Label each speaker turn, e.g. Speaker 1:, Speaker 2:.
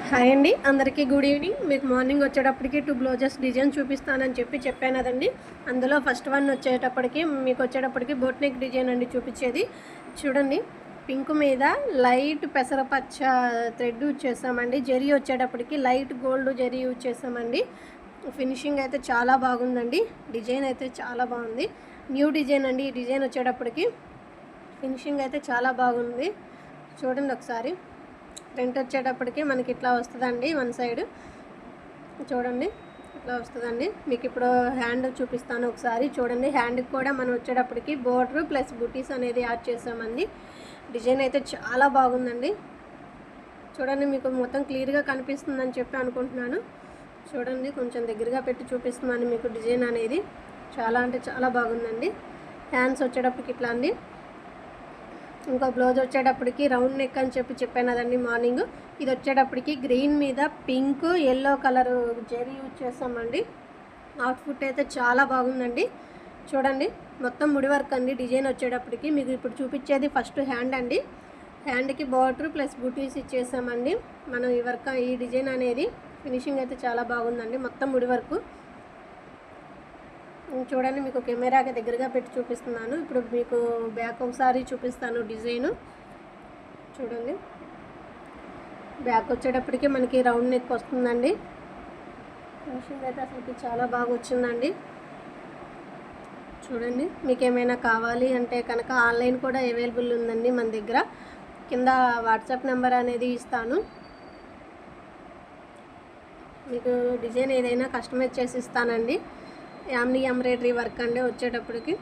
Speaker 1: Hi అండి, అందరికీ good evening. మీకు మార్నింగ్ వచ్చేటప్పటికి 2 బ్లౌజెస్ డిజైన్ చూపిస్తానని చెప్పాను కదండి. అందులో ఫస్ట్ వన్ వచ్చేటప్పటికి బోట్ నెక్ డిజైన్ అండి చూపించేది. చూడండి, పింక్ మీద లైట్ పెసరపచ్చ థ్రెడ్ యూజ్ చేసామండి. జరీ వచ్చేటప్పటికి లైట్ గోల్డ్ జరీ యూజ్ చేసామండి. ఫినిషింగ్ అయితే చాలా బాగుందండి. డిజైన్ అయితే చాలా బాగుంది. న్యూ డిజైన్ అండి. ఈ డిజైన్ వచ్చేటప్పటికి ఫినిషింగ్ అయితే చాలా బాగుంది. చూడండి ఒకసారి. ఫ్రంట్ వచ్చేటప్పటికి మనకి ఇట్లా వస్తుందండి. వన్ సైడ్ చూడండి ఇట్లా వస్తుందండి. మీకు ఇప్పుడు హ్యాండ్ చూపిస్తాను ఒకసారి చూడండి. హ్యాండ్కి కూడా మనం వచ్చేటప్పటికి బోర్డర్ ప్లస్ బుటీస్ అనేది యాడ్ చేసామండి. డిజైన్ అయితే చాలా బాగుందండి. చూడండి, మీకు మొత్తం క్లియర్గా కనిపిస్తుందని చెప్పి అనుకుంటున్నాను. చూడండి, కొంచెం దగ్గరగా పెట్టి చూపిస్తున్నాను మీకు. డిజైన్ అనేది చాలా అంటే చాలా బాగుందండి. హ్యాండ్స్ వచ్చేటప్పటికి ఇట్లా అండి. ఇంకో బ్లౌజ్ వచ్చేటప్పటికి రౌండ్ నెక్ అని చెప్పాను కదండి మార్నింగ్. ఇది వచ్చేటప్పటికి గ్రీన్ మీద pink yellow colour zari use చేస్తామండి. అవుట్ఫుట్ అయితే చాలా బాగుందండి. చూడండి, మొత్తం ముడి వర్క్ అండి. డిజైన్ వచ్చేటప్పటికి మీకు ఇప్పుడు చూపించేది ఫస్ట్ హ్యాండ్ అండి. హ్యాండ్కి బార్డర్ ప్లస్ బూటీస్ ఇచ్చేసామండి. మనం ఈ డిజైన్ అనేది ఫినిషింగ్ అయితే చాలా బాగుందండి. మొత్తం ముడి వర్క్ చూడండి, మీకు కెమెరాకి దగ్గరగా పెట్టి చూపిస్తున్నాను. ఇప్పుడు మీకు బ్యాక్ ఒకసారి చూపిస్తాను డిజైను. చూడండి, బ్యాక్ వచ్చేటప్పటికి మనకి రౌండ్ నెక్ వస్తుందండి. ఫినిషింగ్ అయితే అసలు చాలా బాగా వచ్చిందండి. చూడండి, మీకు ఏమైనా కావాలి అంటే కనుక ఆన్లైన్ కూడా అవైలబుల్ ఉందండి మన దగ్గర. కింద వాట్సాప్ నెంబర్ అనేది ఇస్తాను. మీకు డిజైన్ ఏదైనా కస్టమైజ్ చేసి ఇస్తానండి. యామ్ని ఎంబ్రాయిడరీ వర్క్ అండి వచ్చేటప్పటికి.